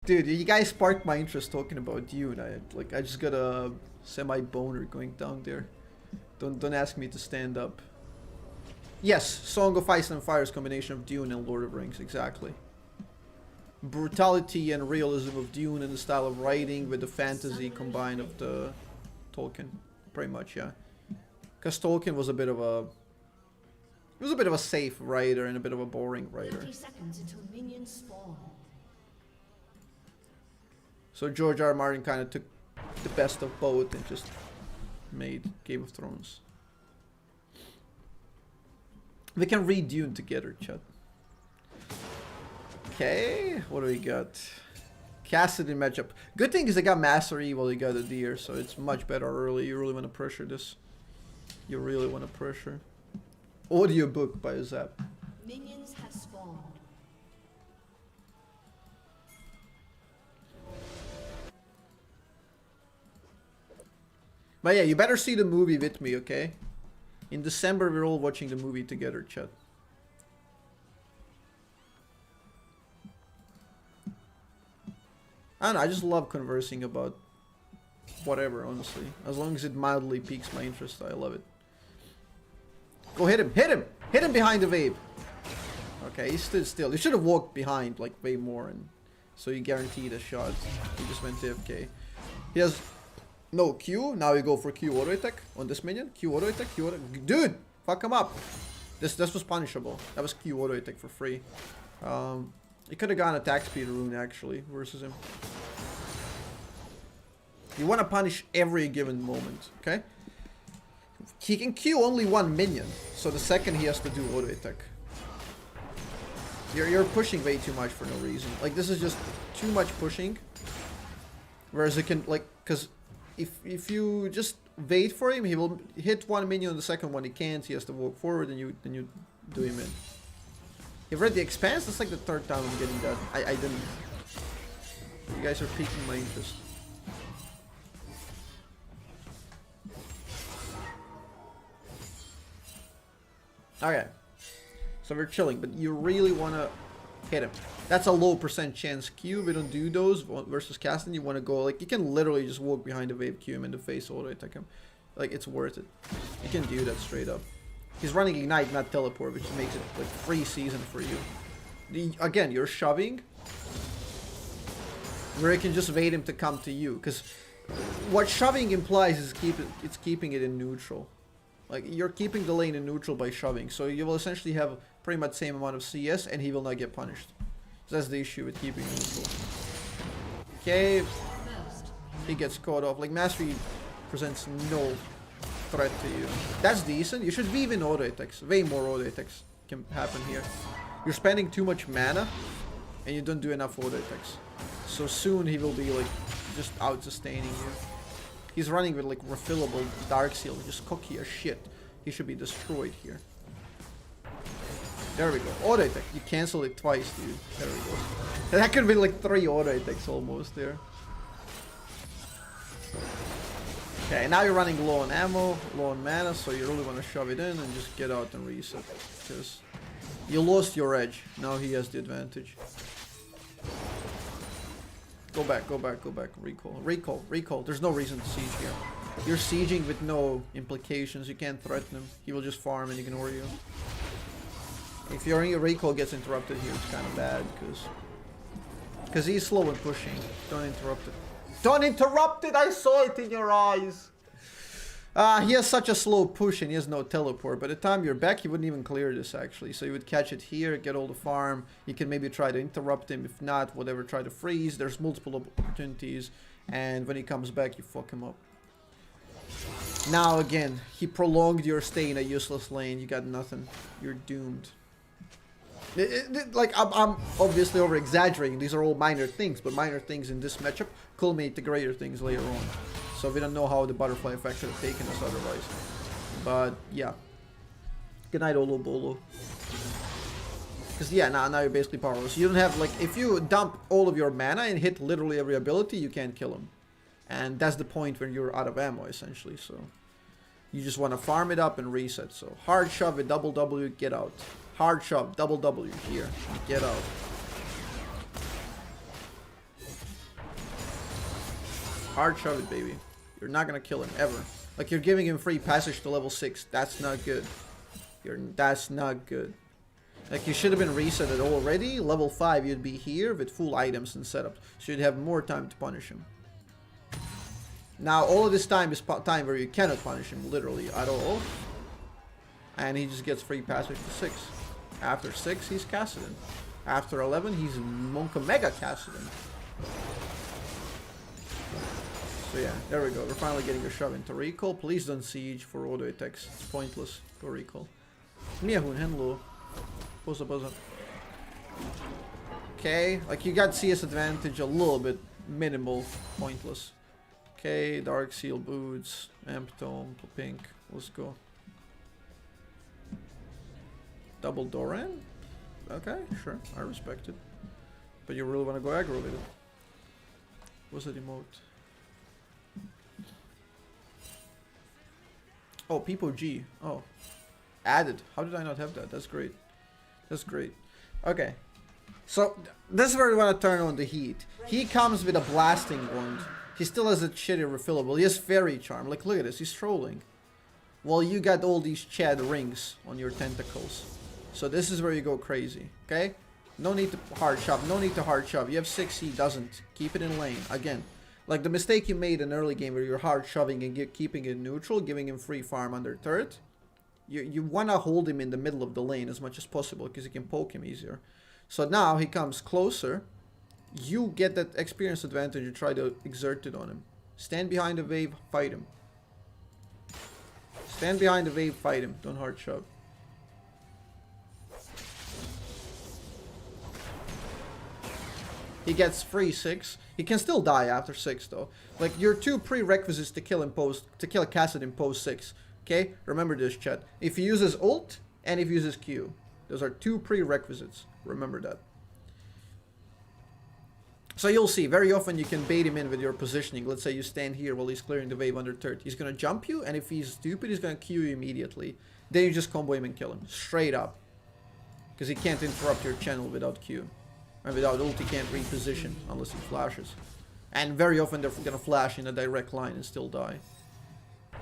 Dude, you guys sparked my interest talking about Dune. I just got a semi-boner going down there. Don't ask me to stand up. Yes, Song of Ice and Fire's combination of Dune and Lord of the Rings, exactly. Brutality and realism of Dune and the style of writing with the fantasy combined of the Tolkien, pretty much, yeah. Because Tolkien was a bit of a... He was a bit of a safe writer and a bit of a boring writer. 30 seconds until minions spawn. So George R. R. Martin kind of took the best of both and just made Game of Thrones. We can read Dune together, chat. Okay, what do we got? Kassadin matchup. Good thing is I got Master Evil, you got a deer, so it's much better early. You really want to pressure this. You really want to pressure. Audiobook by Azzapp. Minions have spawned. But yeah, you better see the movie with me, okay? In December, we're all watching the movie together, chat. I don't know, I just love conversing about whatever, honestly. As long as it mildly piques my interest, I love it. Go hit him! Hit him! Hit him behind the wave! Okay, he stood still. You should have walked behind, like, way more, and so you guaranteed a shot. He just went AFK. He has no Q. Now you go for Q auto attack on this minion. Q auto attack, Q auto... Dude! Fuck him up! This was punishable. That was Q auto attack for free. You could have gotten attack speed rune, actually, versus him. You want to punish every given moment, okay? He can Q only one minion, so the second he has to do auto attack. You're pushing way too much for no reason. Like, this is just too much pushing. Whereas it can, like, because if you just wait for him, he will hit one minion on the second one. He can't. He has to walk forward, and you do him in. You've read the Expanse? That's like the third time I'm getting that. I didn't. You guys are piquing my interest. Okay. So we're chilling, but you really want to hit him. That's a low % chance Q. We don't do those versus Kassadin. You want to go, like, you can literally just walk behind the wave, Q him in the face, auto attack him. Like, it's worth it. You can do that straight up. He's running Ignite, not Teleport, which makes it, like, free season for you. Again, you're shoving, where you can just wait him to come to you. Because what shoving implies is it's keeping it in neutral. Like, you're keeping the lane in neutral by shoving. So you will essentially have pretty much the same amount of CS, and he will not get punished. So that's the issue with keeping neutral. Okay. He gets caught off. Like, Mastery presents no threat to you. That's decent. You should weave in auto attacks. Way more auto attacks can happen here. You're spending too much mana, and you don't do enough auto attacks. So soon he will be, like, just out-sustaining you. He's running with, like, refillable Dark Seal, just cocky as shit. He should be destroyed here. There we go. Auto attack. You cancel it twice, dude. There we go. That could be like 3 auto attacks almost there. Okay, now you're running low on ammo, low on mana, so you really want to shove it in and just get out and reset. Because you lost your edge. Now he has the advantage. Go back, go back, go back. Recall. Recall, recall. There's no reason to siege here. You're sieging with no implications. You can't threaten him. He will just farm and ignore you. If your recall gets interrupted here, it's kind of bad, because he's slow and pushing. Don't interrupt it. Don't interrupt it! I saw it in your eyes! He has such a slow push and he has no teleport. By the time you're back, he wouldn't even clear this, actually. So you would catch it here, get all the farm. You can maybe try to interrupt him. If not, whatever, try to freeze. There's multiple opportunities. And when he comes back, you fuck him up. Now, again, he prolonged your stay in a useless lane. You got nothing. You're doomed. Like, I'm obviously over-exaggerating. These are all minor things, but minor things in this matchup culminate to greater things later on. So we don't know how the butterfly effect would have taken us otherwise. But, yeah. Good night, Olo Bolo. Because, yeah, now you're basically powerless. You don't have, like, if you dump all of your mana and hit literally every ability, you can't kill him. And that's the point when you're out of ammo, essentially, so... You just want to farm it up and reset. So, hard shove with double W, get out. Hard shove, double W here, get out. Hard shove it, baby. You're not gonna kill him, ever. Like, you're giving him free passage to level 6. That's not good. That's not good. Like, you should have been resetted already. Level 5, you'd be here with full items and setup. So you'd have more time to punish him. Now, all of this time is time where you cannot punish him, literally, at all. And he just gets free passage to 6. After 6, he's Kassadin. After 11, he's Monka Mega Kassadin. So yeah, there we go. We're finally getting a shove into recall. Please don't siege for auto attacks. It's pointless. Go recall. Miahun, hello. Pose up. Okay, like you got CS advantage a little bit. Minimal. Pointless. Okay, Dark Seal boots. Amp Tome. Pink. Let's go. Double Doran? Okay, sure. I respect it. But you really want to go aggro with it. What's that emote? Oh, People G. Oh. Added. How did I not have that? That's great. That's great. Okay. So, this is where we want to turn on the heat. He comes with a blasting wand. He still has a shitty refillable. He has Fairy Charm. Like, look at this. He's trolling. Well, you got all these Chad rings on your tentacles. So this is where you go crazy. Okay? No need to hard shove. No need to hard shove. You have 6, he doesn't. Keep it in lane. Again. Like the mistake you made in early game where you're hard shoving and keeping it neutral, giving him free farm under turret. You want to hold him in the middle of the lane as much as possible because you can poke him easier. So now he comes closer. You get that experience advantage and try to exert it on him. Stand behind the wave, fight him. Stand behind the wave, fight him. Don't hard shove. He gets free 6. He can still die after 6 though. Like your 2 prerequisites to kill Kassadin post 6. Okay? Remember this, chat. If he uses ult and if he uses Q. Those are 2 prerequisites. Remember that. So you'll see, very often you can bait him in with your positioning. Let's say you stand here while he's clearing the wave under turret. He's gonna jump you, and if he's stupid, he's gonna Q you immediately. Then you just combo him and kill him. Straight up. Because he can't interrupt your channel without Q. And without ult, he can't reposition unless he flashes. And very often they're gonna flash in a direct line and still die.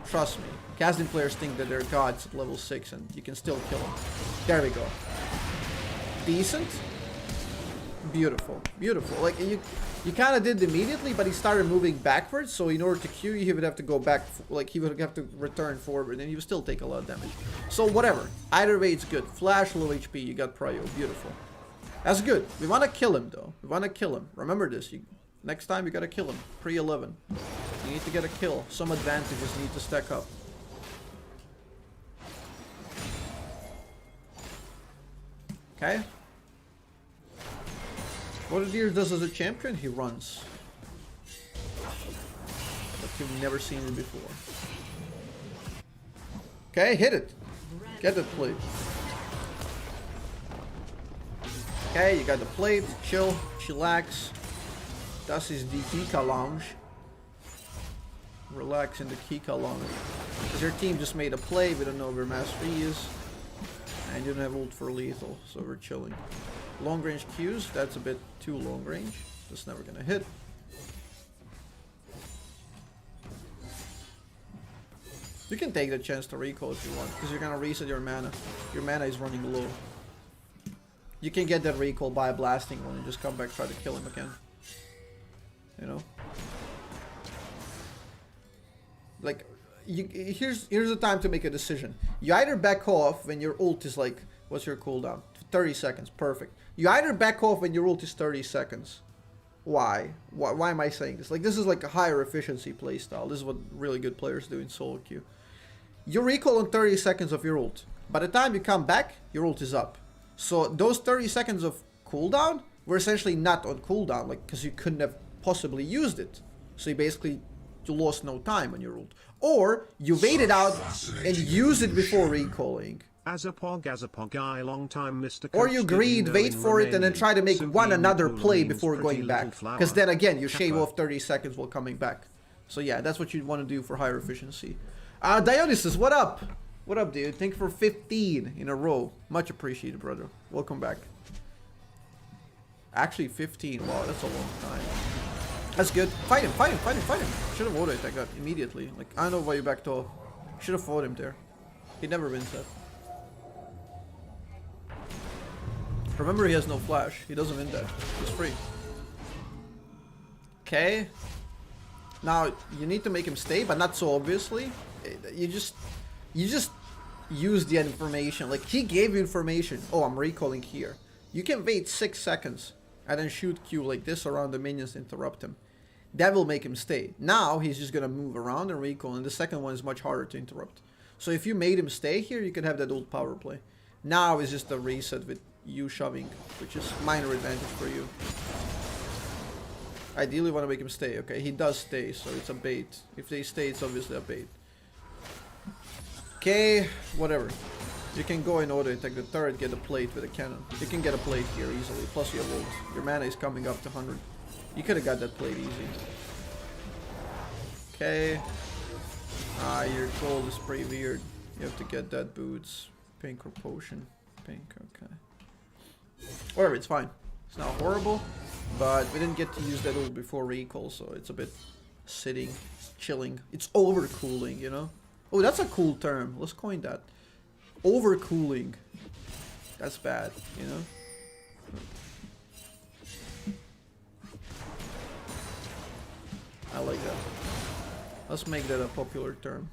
Trust me. Kassadin players think that they're gods at level 6 and you can still kill them. There we go. Decent. Beautiful. Beautiful. Like, you kind of did immediately, but he started moving backwards, so in order to Q you, he would have to go back, like, he would have to return forward, and he would still take a lot of damage. So, whatever. Either way, it's good. Flash, low HP, you got prio. Beautiful. That's good. We want to kill him, though. We want to kill him. Remember this. Next time, you got to kill him. Pre-11. You need to get a kill. Some advantages need to stack up. Okay. What Adir does as a champion, he runs. But you've never seen it before. Okay, hit it. Get the plate. Okay, you got the plate. Chill. Chillax. Das is the Kika Lounge. Relax in the Kika Lounge. Because your team just made a play, we don't know where Mastery is. And you don't have ult for lethal, so we're chilling. Long range Qs, that's a bit too long range. That's never gonna hit. You can take the chance to recall if you want, because you're gonna reset your mana. Your mana is running low. You can get that recall by blasting one and just come back, try to kill him again. You know? Like, here's the time to make a decision. You either back off when your ult is like, what's your cooldown? 30 seconds, perfect. You either back off when your ult is 30 seconds. Why? Why am I saying this? Like, this is like a higher efficiency playstyle. This is what really good players do in solo queue. You recall on 30 seconds of your ult. By the time you come back, your ult is up. So those 30 seconds of cooldown were essentially not on cooldown, like, because you couldn't have possibly used it. So you lost no time on your ult. Or you waited out and used it before recalling. Long time, Mr. Or you greed, wait for it, and then try to make another play before going back. Because then again, you shave off 30 seconds while coming back. So yeah, that's what you'd want to do for higher efficiency. Dionysus, what up? What up, dude? Thank you for 15 in a row. Much appreciated, brother. Welcome back. Actually, 15. Wow, that's a long time. That's good. Fight him, fight him, fight him, fight him. Should have auto-attacked that immediately. Like, I don't know why you backed off. Should have fought him there. He never wins that. Remember, he has no flash. He doesn't win that. He's free. Okay. Now, you need to make him stay, but not so obviously. You just use the information. Like, he gave you information. Oh, I'm recalling here. You can wait 6 seconds and then shoot Q like this around the minions to interrupt him. That will make him stay. Now, he's just gonna move around and recall, and the second one is much harder to interrupt. So if you made him stay here, you can have that old power play. Now is just a reset with you shoving, which is minor advantage for you. Ideally, you want to make him stay. Okay, he does stay, so it's a bait. If they stay, it's obviously a bait. Okay, whatever. You can go in order, attack the turret, get a plate with a cannon. You can get a plate here easily, plus you have ult. Your mana is coming up to 100. You could have got that plate easy. Okay. Ah, your gold is pretty weird. You have to get that boots. Pink or potion. Pink, okay. Whatever, it's fine. It's not horrible, but we didn't get to use that ult before recall, so it's a bit sitting, it's chilling. It's overcooling, you know? Oh, that's a cool term. Let's coin that. Overcooling. That's bad, you know? I like that. Let's make that a popular term.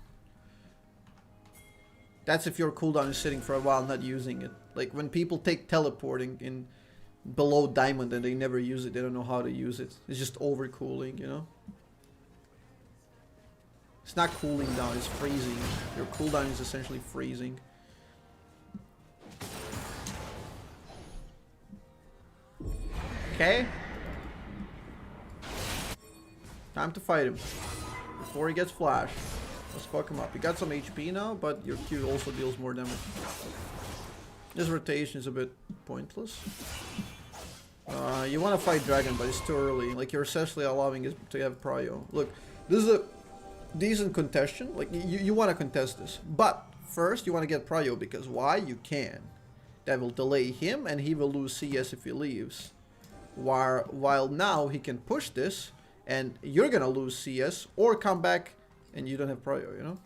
That's if your cooldown is sitting for a while not using it. Like when people take teleporting in below diamond and they never use it, they don't know how to use it. It's just overcooling, you know? It's not cooling down, it's freezing. Your cooldown is essentially freezing. Okay. Time to fight him. Before he gets flashed. Let's fuck him up. You got some HP now, but your Q also deals more damage. This rotation is a bit pointless. You want to fight Dragon, but it's too early. Like, you're essentially allowing it to have prio. Look, this is a decent contestation. Like, you want to contest this. But first, you want to get prio, because why? You can. That will delay him, and he will lose CS if he leaves. While now, he can push this, and you're gonna lose CS, or come back, and you don't have prio, you know?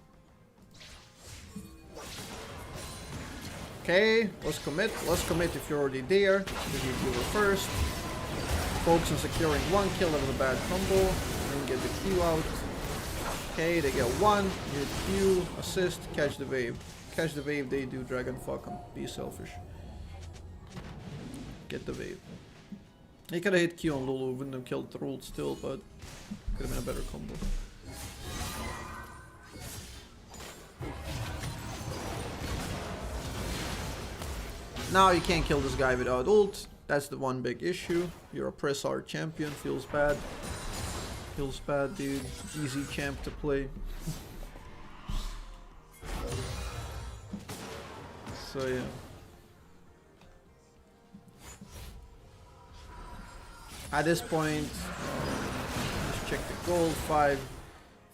Okay, let's commit. Let's commit if you're already there. Because you were first. Focus on securing one kill out of a bad combo. And then get the Q out. Okay, they get one. You hit Q, assist, catch the wave. Catch the wave, they do dragon, fuck them. Be selfish. Get the wave. He could have hit Q on Lulu, wouldn't have killed the ult still, but could have been a better combo. Now you can't kill this guy without ult. That's the one big issue. You're a press R champion. Feels bad. Feels bad, dude. Easy champ to play. So yeah. At this point, just check the gold.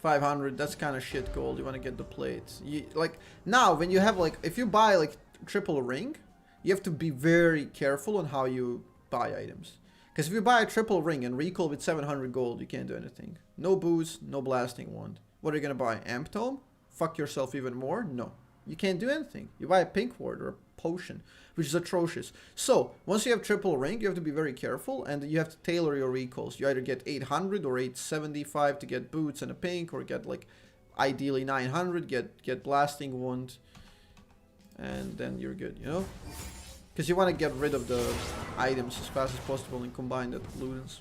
500. That's kind of shit gold. You want to get the plates. Like now, when you have like, if you buy like triple ring, you have to be very careful on how you buy items. Because if you buy a triple ring and recall with 700 gold, you can't do anything. No boost, no blasting wand. What are you gonna buy? Amp Tome? Fuck yourself even more? No. You can't do anything. You buy a pink ward or a potion, which is atrocious. So, once you have triple ring, you have to be very careful, and you have to tailor your recalls. You either get 800 or 875 to get boots and a pink, or get like, ideally 900, get blasting wand, and then you're good, you know? Because you want to get rid of the items as fast as possible and combine that with Ludens.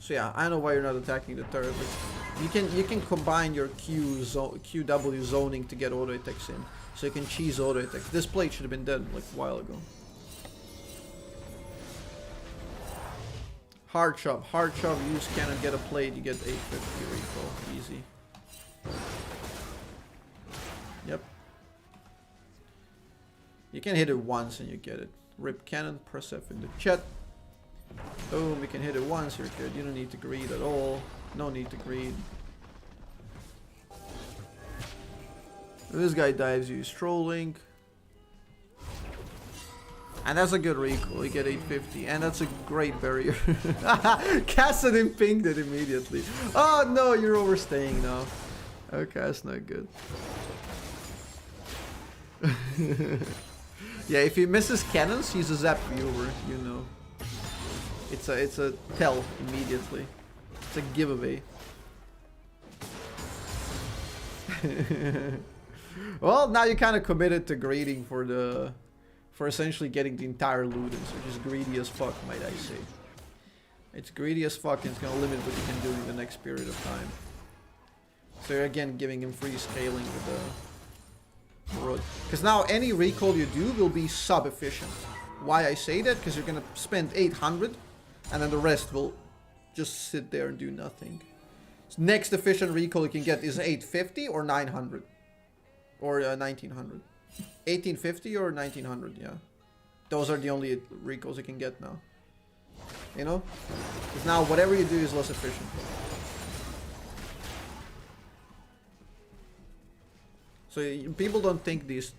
So yeah, I don't know why you're not attacking the turret, but you can combine your QW zoning to get auto attacks in. So you can cheese auto attacks. This plate should have been dead like a while ago. Hard shove, use cannon, get a plate, you get 850 recall, easy. Yep. You can hit it once and you get it. Rip cannon, press F in the chat. Boom, you can hit it once, you're good. You don't need to greed at all. No need to greed. If this guy dives you, he's trolling. And that's a good recoil, you get 850, and that's a great barrier. Kassadin pinged it immediately. Oh no, you're overstaying now. Okay, that's not good. Yeah, if he misses cannons, he's a Azzapp viewer, you know. It's a tell immediately. It's a giveaway. Well, now you kind of committed to grading for essentially getting the entire Ludens, which is greedy as fuck, might I say. It's greedy as fuck, and it's gonna limit what you can do in the next period of time. So you're again giving him free scaling with the road. Because now any recall you do will be sub-efficient. Why I say that? Because you're gonna spend 800, and then the rest will just sit there and do nothing. So next efficient recall you can get is 850 or 900. Or 1900. 1850 or 1900, yeah. Those are the only recalls you can get now. You know? Because now whatever you do is less efficient. So people don't think these...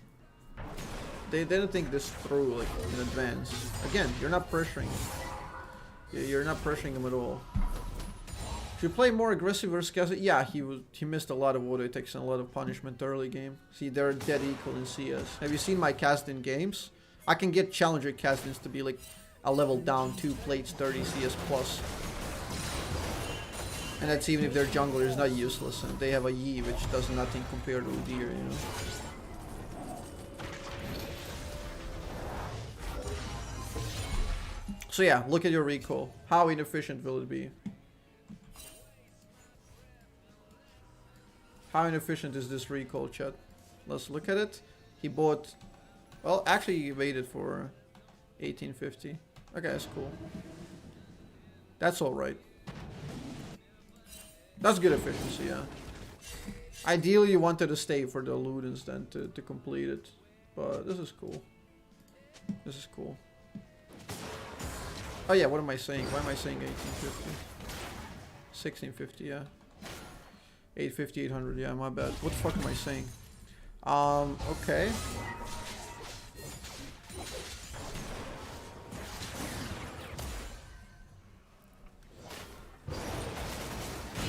They don't think this through, like, in advance. Again, you're not pressuring him. You're not pressuring him at all. Should play more aggressive versus Kassadin? Yeah, he missed a lot of auto attacks and a lot of punishment early game. See, they're dead equal in CS. Have you seen my Kassadin games? I can get challenger Kassadins to be like a level down 2 plates 30 CS plus. And that's even if their jungler is not useless and they have a Yi which does nothing compared to Udyr, you know. So yeah, look at your recall. How inefficient will it be? How inefficient is this recall, chat? Let's look at it. He bought... Well, actually he waited for 1850. Okay, that's cool. That's alright. That's good efficiency, yeah. Ideally you wanted to stay for the Ludens then to complete it. But this is cool. This is cool. Oh yeah, what am I saying? Why am I saying 1850? 1650, yeah. 850, 800, yeah, my bad. What the fuck am I saying? Okay.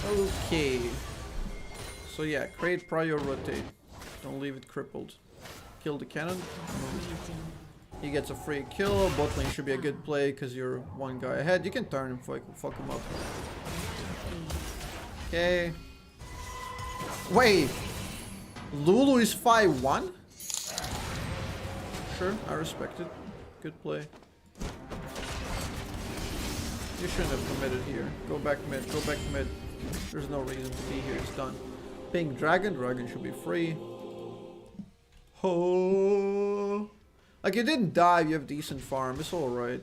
Okay. So yeah, create prior rotate. Don't leave it crippled. Kill the cannon. He gets a free kill. Bot lane should be a good play because you're one guy ahead. You can turn him, fuck him up. Okay. Wait, Lulu is 5-1? Sure, I respect it. Good play. You shouldn't have committed here. Go back mid, go back mid. There's no reason to be here, it's done. Pink dragon, dragon should be free. Oh, like you didn't die, you have decent farm, it's alright.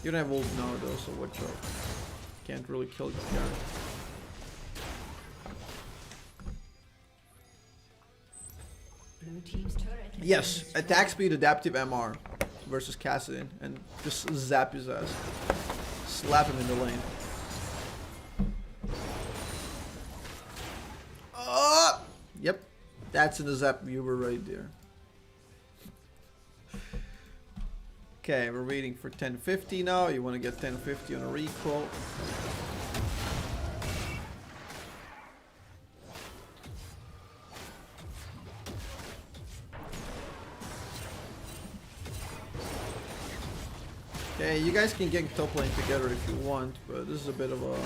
You don't have ult now though, so watch out. Can't really kill you. Yes, attack speed adaptive MR versus Kassadin and just zap his ass. Slap him in the lane. Yep, that's an Azzapp viewer right there. Okay, we're waiting for 1050 now. You want to get 1050 on a recall. Okay, you guys can get top lane together if you want, but this is a bit of a...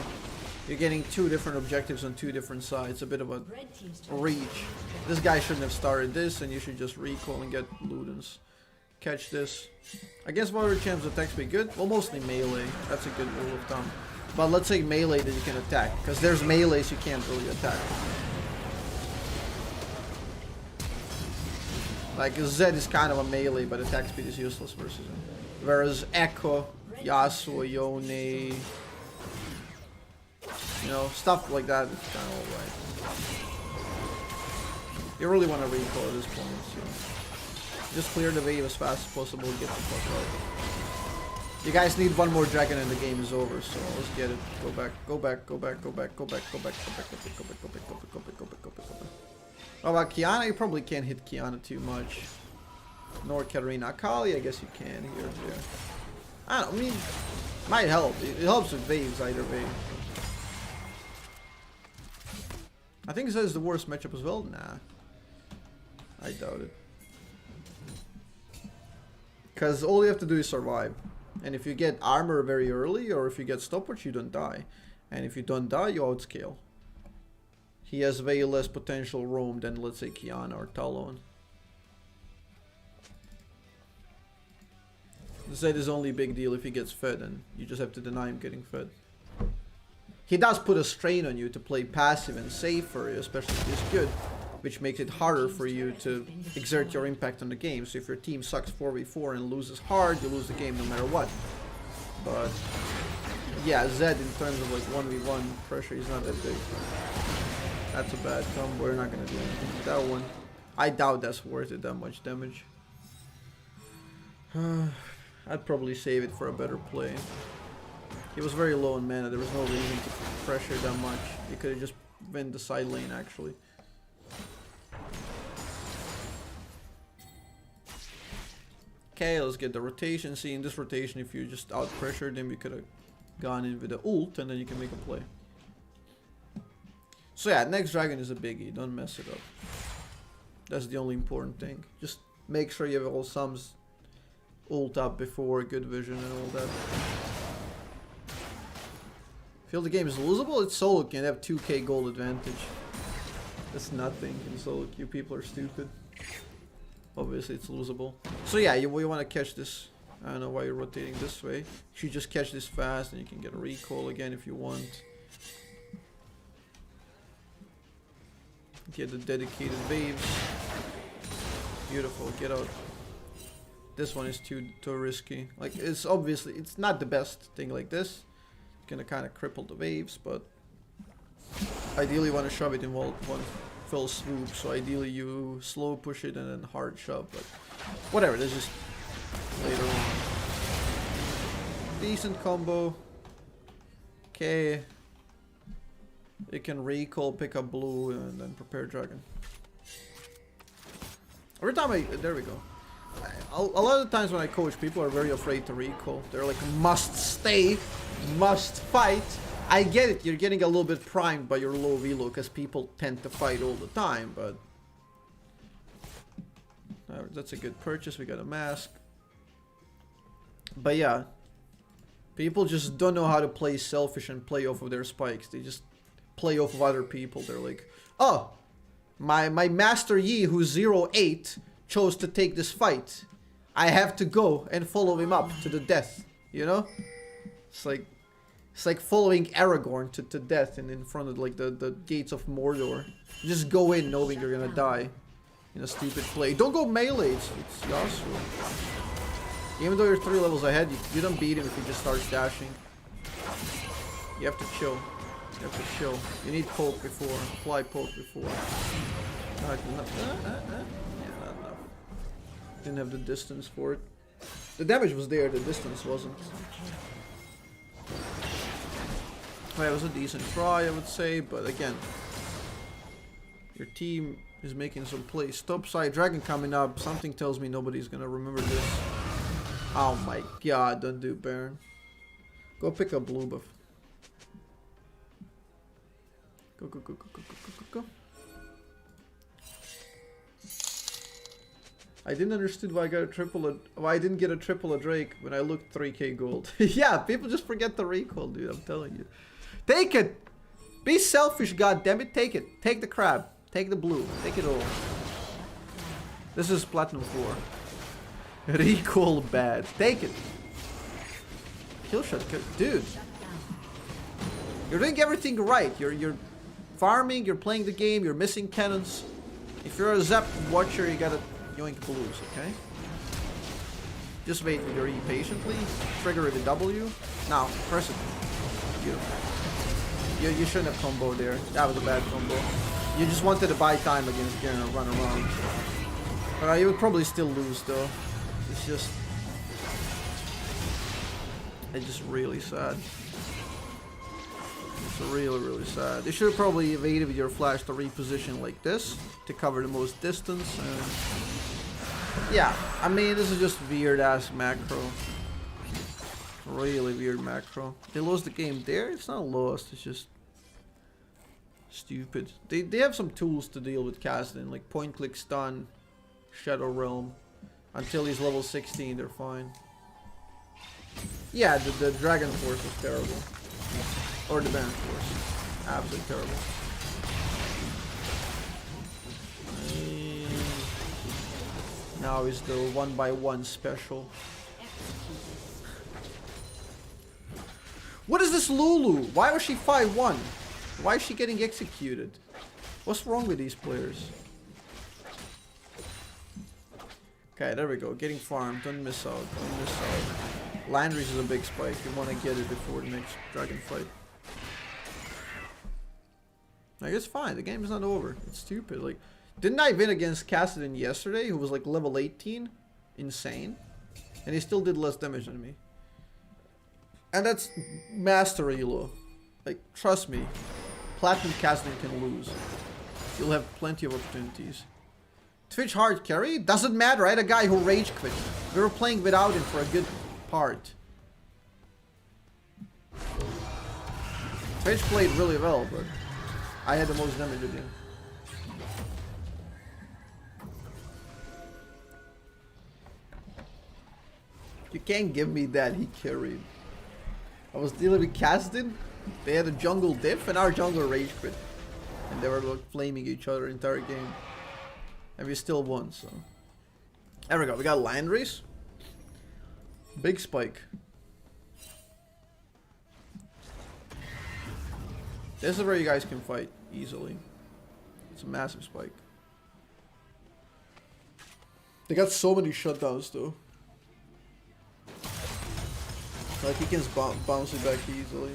You're getting two different objectives on two different sides, a bit of a reach. This guy shouldn't have started this, and you should just recall and get Ludens. Catch this. Against water champs, attack speed good? Well, mostly melee. That's a good rule of thumb. But let's say melee that you can attack, because there's melees you can't really attack. Like, Zed is kind of a melee, but attack speed is useless versus him. Whereas Echo, Yasuo, Yone, you know, stuff like that is kind of alright. You really want to recall at this point, so just clear the wave as fast as possible and get the fuck out. You guys need one more dragon and the game is over, so let's get it. Go back, go back, go back, go back, go back, go back, go back, go back, go back, go back, go back, go back, go back, go back, go back. How about Kiana? You probably can't hit Kiana too much. Nor Katarina Akali, I guess you can here or there. I don't know, I mean, might help. It helps with waves either way. I think this is the worst matchup as well. Nah. I doubt it. Because all you have to do is survive. And if you get armor very early, or if you get stopwatch, you don't die. And if you don't die, you outscale. He has way less potential roam than, let's say, Kiana or Talon. Zed is only a big deal if he gets fed, and you just have to deny him getting fed. He does put a strain on you to play passive and safer, especially if he's good, which makes it harder for you to exert your impact on the game. So if your team sucks 4v4 and loses hard, you lose the game no matter what. But yeah, Zed in terms of like 1v1 pressure, he's not that big. That's a bad combo. We're not gonna do anything with that one. I doubt that's worth it, that much damage. I'd probably save it for a better play. He was very low in mana. There was no reason to pressure that much. He could have just went the side lane actually. Okay, let's get the rotation. See, in this rotation, if you just out pressured him, you could have gone in with the ult and then you can make a play. So yeah, next dragon is a biggie. Don't mess it up. That's the only important thing. Just make sure you have all sums ult up before good vision and all that. Feel the game is losable? It's solo queue and have 2k gold advantage. That's nothing in solo queue. People are stupid. Obviously it's losable. So yeah, you want to catch this. I don't know why you're rotating this way. You should just catch this fast and you can get a recall again if you want. Get the dedicated waves. Beautiful, get out. This one is too risky. Like, it's obviously, it's not the best thing like this. It's gonna kind of cripple the waves, but ideally you want to shove it in one fell swoop. So ideally you slow push it and then hard shove, but whatever, that's just later on. Decent combo. Okay. You can recall, pick up blue, and then prepare dragon. Every time there we go. A lot of the times when I coach, people are very afraid to recall. They're like, must stay, must fight. I get it, you're getting a little bit primed by your low velo, because people tend to fight all the time, but... that's a good purchase, we got a mask. But yeah, people just don't know how to play selfish and play off of their spikes. They just play off of other people. They're like, oh, my Master Yi, who's 0-8, chose to take this fight. I have to go and follow him up to the death, you know? It's like following Aragorn to death and in front of like the gates of Mordor. You just go in knowing you're gonna die in a stupid play. Don't go melee, it's Yasuo. Even though you're 3 levels ahead, you don't beat him if he just starts dashing. You have to chill. You have to chill. You need poke before. Apply poke before. Yeah, not enough. Didn't have the distance for it. The damage was there, the distance wasn't. Well, it was a decent try, I would say, but again, your team is making some plays. Top side dragon coming up. Something tells me nobody's gonna remember this. Oh my god, don't do Baron. Go pick up blue buff. Go. I didn't understand why I got a triple. Why I didn't get a triple a Drake when I looked 3k gold. Yeah, people just forget the recall, dude. I'm telling you. Take it. Be selfish, goddammit. Take it. Take the crab. Take the blue. Take it all. This is platinum 4. Recall bad. Take it. Kill shot, dude. You're doing everything right. You're farming. You're playing the game. You're missing cannons. If you're a Azzapp watcher, you gotta yoink blues, okay? Just wait with your E patiently. Trigger with a W. Now, press it. Beautiful. You shouldn't have comboed there. That was a bad combo. You just wanted to buy time against Garen and run around. But you would probably still lose though. It's just really sad. It's really sad. You should have probably evaded with your flash to reposition like this to cover the most distance. Yeah, I mean, this is just weird-ass macro. Really weird macro. They lost the game there? It's not lost, it's just stupid. They have some tools to deal with Kassadin, like point-click stun, Shadow Realm. Until he's level 16, they're fine. Yeah, the Dragon Force was terrible. Or the Baron Force. Absolutely terrible. Now is the 1x1 special. What is this Lulu? Why was she 5-1? Why is she getting executed? What's wrong with these players? Okay, there we go. Getting farmed. Don't miss out. Don't miss out. Landry's is a big spike. You want to get it before the next dragon fight. Like, it's fine. The game is not over. It's stupid. Like, didn't I win against Kassadin yesterday, who was like level 18? Insane. And he still did less damage than me. And that's master elo. Like, trust me. Platinum Kassadin can lose. You'll have plenty of opportunities. Twitch hard carry? Doesn't matter. I had a guy who rage quit. We were playing without him for a good part. Twitch played really well, but I had the most damage with him. You can't give me that he carried. I was dealing with Kassadin. They had a jungle diff and our jungle rage quit. And they were like flaming each other the entire game. And we still won, so. There we go, we got land race. Big spike. This is where you guys can fight easily. It's a massive spike. They got so many shutdowns though. Like he can bounce it back easily.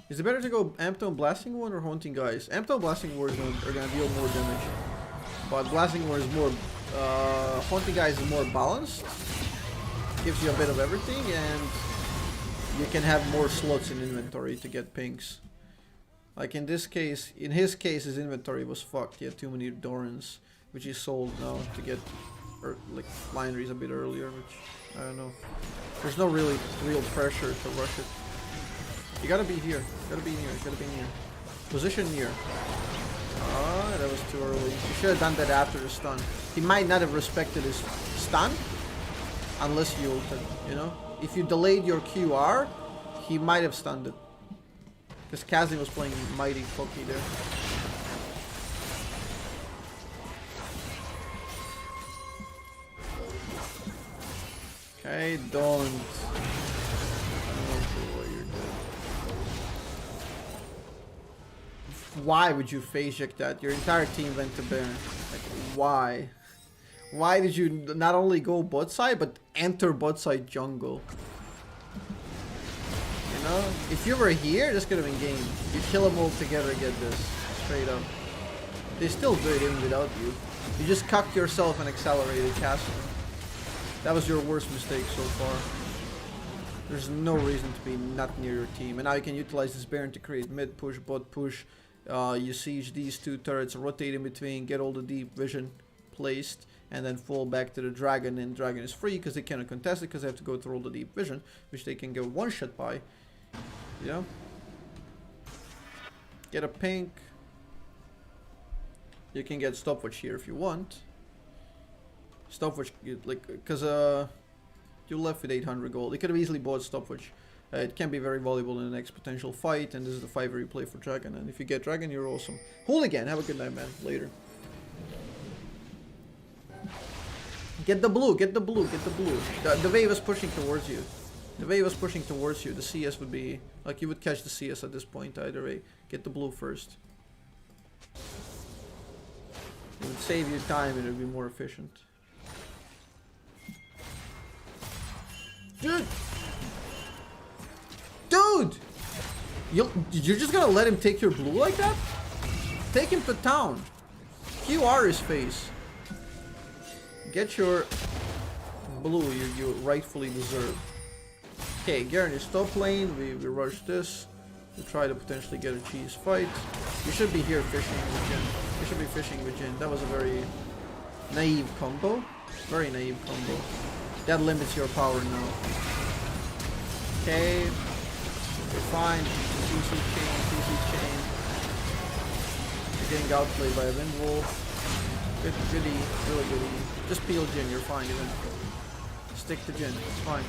Is it better to go Amptone Blasting One or Haunting Guys? Amptone Blasting War are gonna deal more damage. But Blasting War is more Haunting Guys is more balanced. Gives you a bit of everything and you can have more slots in inventory to get pinks. Like in this case, in his case, his inventory was fucked. He had too many Dorans, which he sold now to get like Lineries a bit earlier, which I don't know. There's no real pressure to rush it. You gotta be here. Gotta be near. Gotta be near. Position near. Ah, that was too early. You should have done that after the stun. He might not have respected his stun unless you ulted, you know? If you delayed your QR, he might have stunned it. Because Kassadin was playing mighty fucky there. Okay, don't. Why would you phase check that? Your entire team went to Baron. Like, why? Why did you not only go bot side, but enter bot side jungle? You know? If you were here, this could have been game. You kill them all together, get this. Straight up. They still do it even without you. You just cucked yourself and accelerated Kassadin. That was your worst mistake so far. There's no reason to be not near your team. And now you can utilize this Baron to create mid push, bot push. You siege these two turrets, rotate in between, get all the deep vision placed, and then fall back to the dragon. And dragon is free because they cannot contest it because they have to go through all the deep vision, which they can go one shot by. You know? Get a pink. You can get stopwatch here if you want. Stopwatch, like, because you're left with 800 gold. You could have easily bought stopwatch. It can be very valuable in the next potential fight, and this is the 5 you play for Dragon. And if you get Dragon, you're awesome. Hooligan, have a good night, man. Later. Get the blue, get the blue, get the blue. The wave is pushing towards you. The wave is pushing towards you. The CS would be, like, you would catch the CS at this point either way. Get the blue first. It would save you time and it would be more efficient. Dude! Dude! You're just gonna let him take your blue like that? Take him to town. QR his face. Get your blue you rightfully deserve. Okay, Garen is top lane. We rush this. We try to potentially get a cheese fight. You should be here fishing with Jhin. You should be fishing with Jhin. That was a very naive combo. Very naive combo. That limits your power now. Okay. You're fine. CC chain, CC chain. You're getting outplayed by a wind wolf. Good, goody, really goody. Just peel Jhin, you're fine even. Stick to Jhin, it's fine.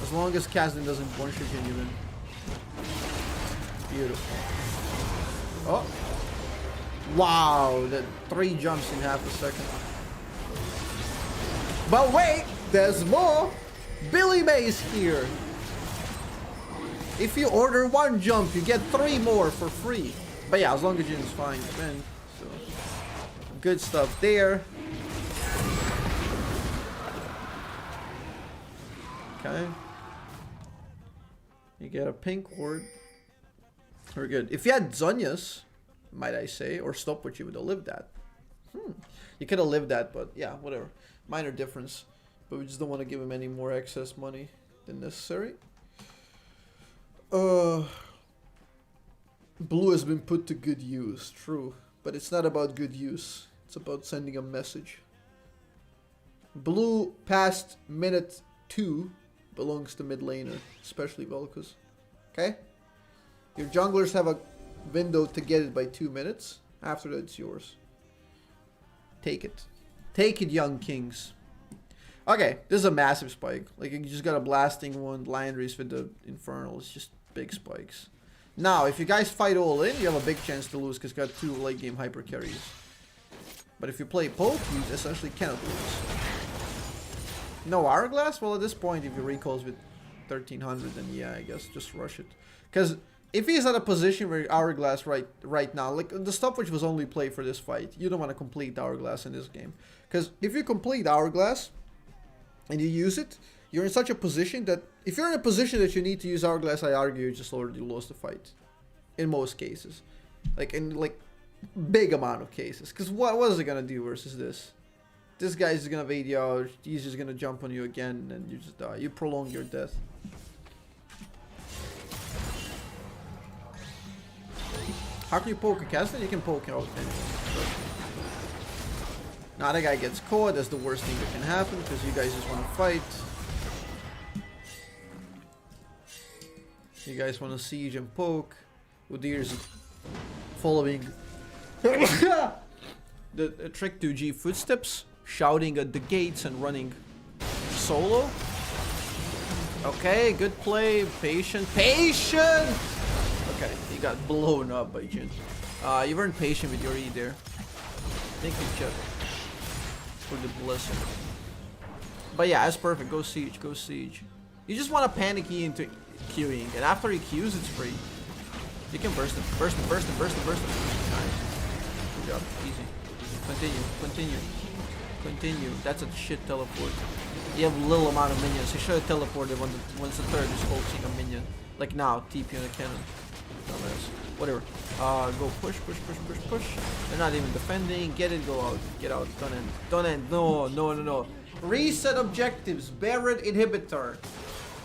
As long as Kassadin doesn't one shot Jhin, you win. Beautiful. Oh! Wow, that 3 jumps in half a second. But wait, there's more! Billy Mays here! If you order 1 jump, you get 3 more for free. But yeah, as long as Jin's fine, you win. So, good stuff there. Okay. You get a pink ward. Very good. If you had Zhonya's, might I say, or Stopwatch, you would have lived that. You could have lived that, but yeah, whatever. Minor difference. But we just don't want to give him any more excess money than necessary. Blue has been put to good use, true. But it's not about good use. It's about sending a message. Blue past minute 2 belongs to mid laner, especially Vel'Koz. Okay? Your junglers have a window to get it by 2 minutes. After that, it's yours. Take it. Take it, young kings. Okay, this is a massive spike. Like, you just got a blasting one, Landry's with the Infernal. It's just big spikes. Now, if you guys fight all in, you have a big chance to lose because you got 2 late game hyper carries. But if you play poke, you essentially cannot lose. No Hourglass? Well, at this point, if he recalls with 1300, then yeah, I guess just rush it. Because if he's at a position where Hourglass right now, like the stopwatch was only played for this fight, you don't want to complete Hourglass in this game. Because if you complete Hourglass and you use it, you're in such a position that if you're in a position that you need to use Hourglass, I argue you just already lost the fight. In most cases. Like in like big amount of cases. Because what is it gonna do versus this? This guy's gonna evade you out, he's just gonna jump on you again, and you just die. You prolong your death. How can you poke a Kassadin? You can poke out anything. Now the guy gets caught, that's the worst thing that can happen, because you guys just want to fight. You guys want to siege and poke. Udir's following the Trick 2G footsteps, shouting at the gates and running solo. Okay, good play. Patient. Patient! Okay, he got blown up by Jhin. You weren't patient with your E there. Thank you, Chet, for the blessing. But yeah, that's perfect. Go siege, go siege. You just want to panic E into queuing, and after he queues, it's free. You can burst him, burst him, burst him, burst him, burst him. Nice. Good job. Easy. Continue, continue, continue. That's a shit teleport. You have little amount of minions. You should have teleported once the third is focusing a minion. Like now, TP on a cannon. Dumbass. Whatever. Go push, push, push, push, push. They're not even defending. Get it, go out. Get out. Don't end. Don't end. No, no, no, no. Reset objectives. Barret inhibitor.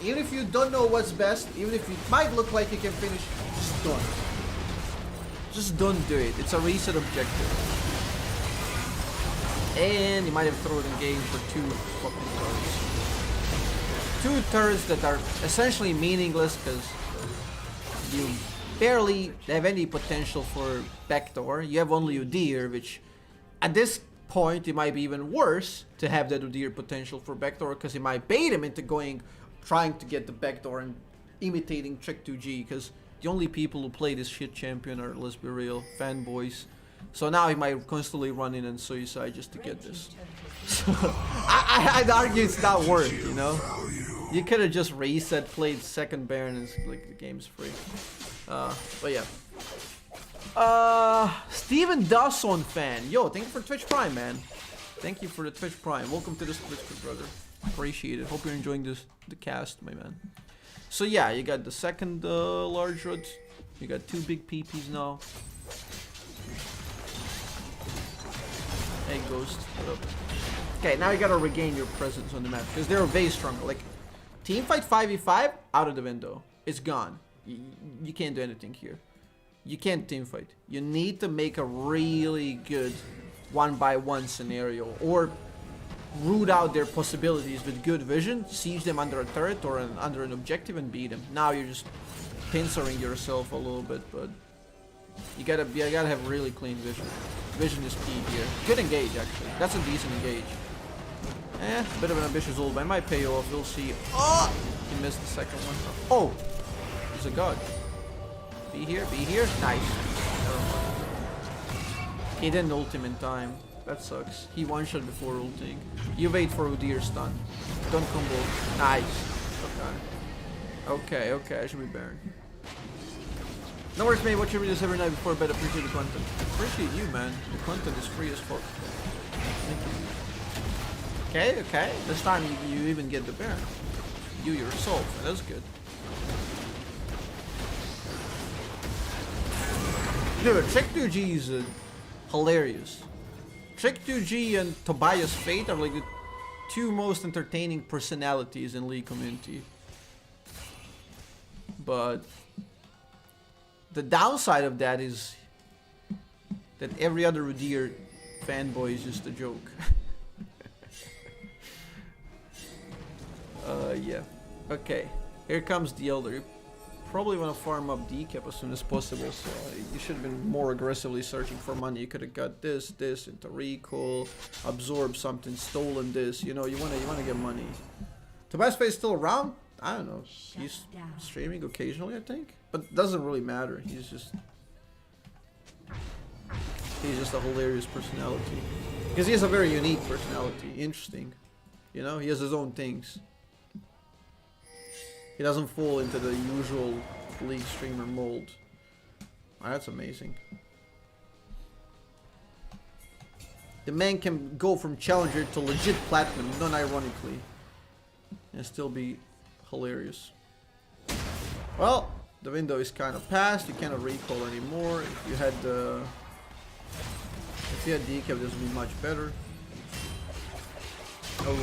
Even if you don't know what's best, even if it might look like you can finish, just don't. Just don't do it. It's a reset objective. And you might have thrown in game for 2 fucking turns. 2 turns that are essentially meaningless because you barely have any potential for backdoor. You have only Udyr, which at this point it might be even worse to have that Udyr potential for backdoor because it might bait him into trying to get the backdoor and imitating Trick 2G, because the only people who play this shit champion are, let's be real, fanboys. So now he might constantly run in and suicide just to get this. So I'd argue it's not worth, you know? You could have just reset, played second Baron, and like the game's free. But yeah. Steven Dawson fan. Yo, thank you for Twitch Prime, man. Thank you for the Twitch Prime. Welcome to this Twitch, brother. Appreciate it. Hope you're enjoying the cast, my man. So yeah, you got the second large rod. You got 2 big PPs now. Hey Ghost, what up? Okay, now you gotta regain your presence on the map because they're very strong. Like Teamfight 5v5, out of the window. It's gone. You can't do anything here. You can't teamfight. You need to make a really good 1-by-1 scenario, or root out their possibilities with good vision, siege them under a turret or under an objective and beat them. Now you're just pincering yourself a little bit, but you gotta have really clean vision. Vision is key here. Good engage, actually. That's a decent engage. A bit of an ambitious ult, but it might pay off. We'll see. Oh! He missed the second one. Oh! He's a god. Be here, be here. Nice. He didn't ult him in time. That sucks. He one-shot before ulting. You wait for Udyr's stun. Don't combo. Nice. Okay, I should be Baron. No worries, mate. Watch your videos every night before bed. Appreciate the content. Appreciate you, man. The content is free as fuck. Thank you. Okay. This time you even get the Baron. You yourself. That's good. Dude, Trick 2G is hilarious. Trick 2G and Tobias Fate are like the two most entertaining personalities in League community. But the downside of that is that every other Udyr fanboy is just a joke. Yeah. Okay. Here comes the Elder. You probably want to farm up decap as soon as possible, so you should have been more aggressively searching for money. You could have got this into recall, absorb something, stolen this. You know, you wanna get money. Tobias Fate is still around? I don't know. He's streaming occasionally, I think, but doesn't really matter. He's just a hilarious personality because he has a very unique personality. Interesting, you know. He has his own things. He doesn't fall into the usual League streamer mold. Oh, that's amazing. The man can go from challenger to legit platinum, non-ironically, and still be hilarious. Well, the window is kind of past. You cannot recall anymore. If you had decap, this would be much better. Oh,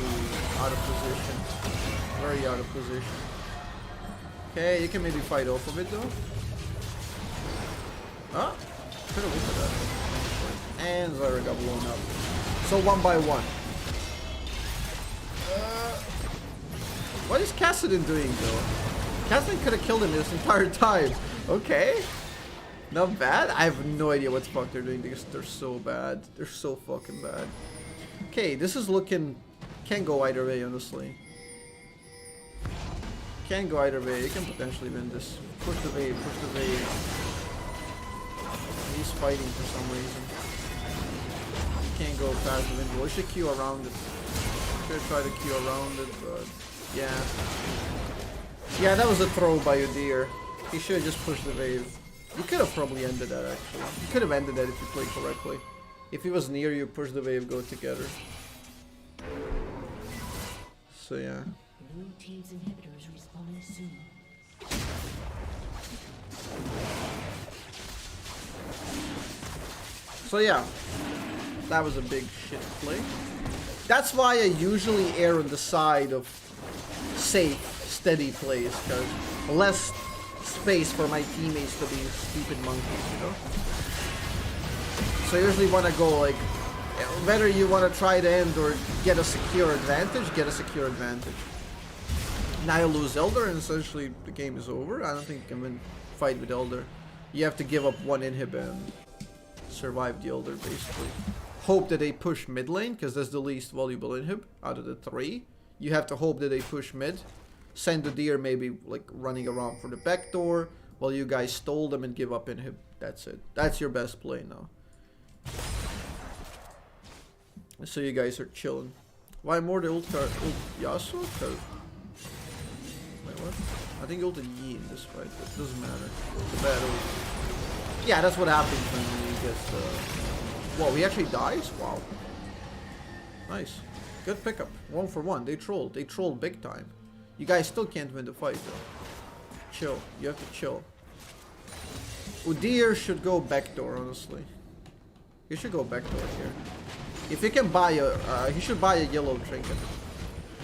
out of position. Very out of position. Okay, you can maybe fight off of it though. Ah, could have looked at that. And Zyra got blown up. So 1-by-1. What is Kassadin doing though? Kassadin could have killed him this entire time. Okay. Not bad. I have no idea what the fuck they're doing because they're so bad. They're so fucking bad. Okay, this is looking... Can go either way, honestly. Can go either way. You can potentially win this. Push the wave, push the wave. He's fighting for some reason. Can't go past the window. We should queue around it. Should try to queue around it, but yeah. Yeah, that was a throw by Udyr. He should have just pushed the wave. You could have probably ended that actually. You could have ended that if you played correctly. If he was near you, push the wave, go together. So yeah. Blue team's inhibitors respawning soon. So yeah, that was a big shit play. That's why I usually err on the side of safe, steady plays, because less space for my teammates to be stupid monkeys, you know? So I usually want to go like, whether you want to try to end or get a secure advantage, get a secure advantage. Now you lose Elder and essentially the game is over. I don't think you can win fight with Elder. You have to give up one inhib and survive the Elder basically. Hope that they push mid lane because that's the least valuable inhib out of the three. You have to hope that they push mid. Send the deer maybe like running around for the back door while you guys stole them and give up inhib. That's it. That's your best play now. So you guys are chilling. Why more the ult Yasuo? Cause wait, what? I think ulted Yi in this fight, but it doesn't matter. It's a bad ult. Yeah, that's what happens when he gets whoa, he actually dies? Wow. Nice. Good pickup. 1 for 1. They trolled. They trolled big time. You guys still can't win the fight though. Chill. You have to chill. Udyr should go backdoor, honestly. He should go backdoor here. If he can buy a, he should buy a yellow trinket.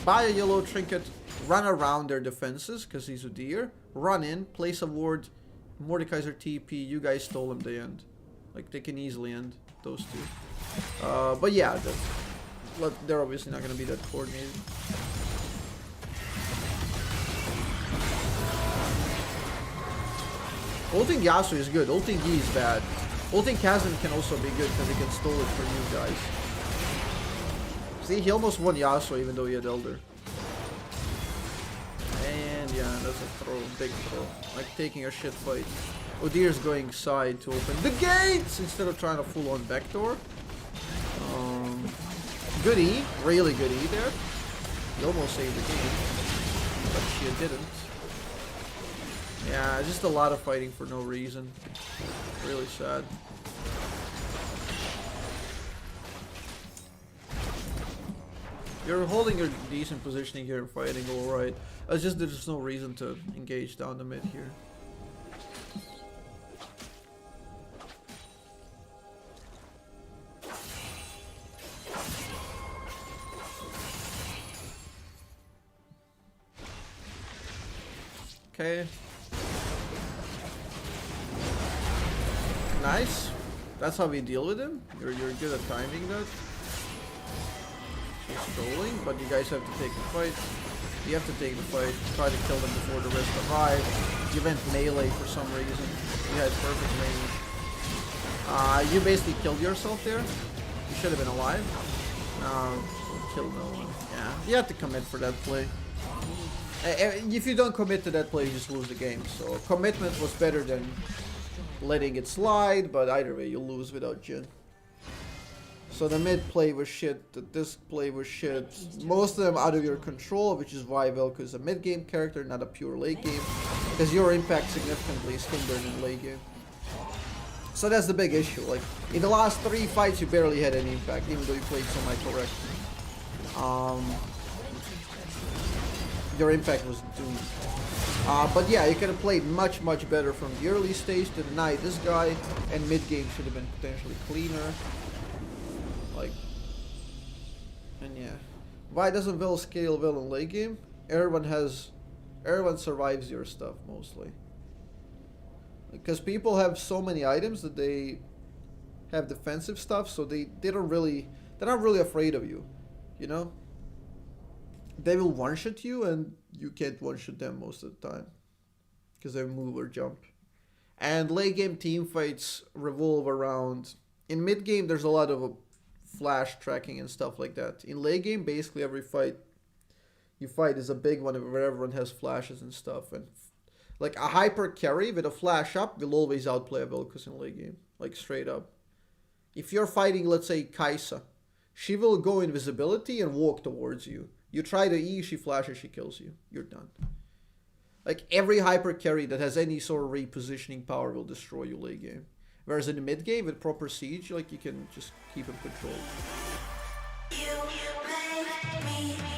Buy a yellow trinket, run around their defenses, because he's a deer, run in, place a ward, Mordekaiser TP, you guys stole him, they end. Like, they can easily end those two. But yeah, they're obviously not going to be that coordinated. Ulting Yasuo is good, ulting Yi is bad. Ulting Kassadin can also be good because he can stall it for you guys. See, he almost won Yasuo even though he had Elder. And yeah, that's a throw, big throw. Like taking a shit fight. Odir's going side to open the gates instead of trying to full on backdoor. Good E, really good E there. He almost saved the game, but she didn't. Yeah, just a lot of fighting for no reason. Really sad. You're holding your decent positioning here and fighting alright. It's just there's no reason to engage down the mid here. Okay. Nice. That's how we deal with him. You're good at timing that. She's trolling, but you guys have to take the fight. You have to take the fight. Try to kill them before the rest arrive. You went melee for some reason. You had perfect range. You basically killed yourself there. You should have been alive. Killed no one. Yeah, you have to commit for that play. If you don't commit to that play, you just lose the game. So commitment was better than letting it slide, but either way, you lose without Jhin. So the mid play was shit, this play was shit. Most of them out of your control, which is why Vel'Koz is a mid game character, not a pure late game. Because your impact significantly is hindered in late game. So that's the big issue. Like, in the last 3 fights, you barely had any impact, even though you played semi-correct. Your impact was doomed. But yeah, you could have played much, much better from the early stage to deny this guy, and mid-game should have been potentially cleaner. Like, and yeah. Why doesn't Vel scale well in late game? Everyone survives your stuff, mostly. Because people have so many items that they have defensive stuff, so they're not really afraid of you, you know? They will one-shot you, and you can't one-shot them most of the time. Because they move or jump. And late-game team fights revolve around... In mid-game, there's a lot of flash tracking and stuff like that. In late-game, basically every fight you fight is a big one where everyone has flashes and stuff. And like, a hyper carry with a flash up will always outplay a Vel'Koz in late-game. Like, straight up. If you're fighting, let's say, Kai'Sa, she will go invisibility and walk towards you. You try to E, she flashes, she kills you. You're done. Like, every hyper carry that has any sort of repositioning power will destroy you late game. Whereas in the mid game, with proper siege, like, you can just keep him controlled. You make me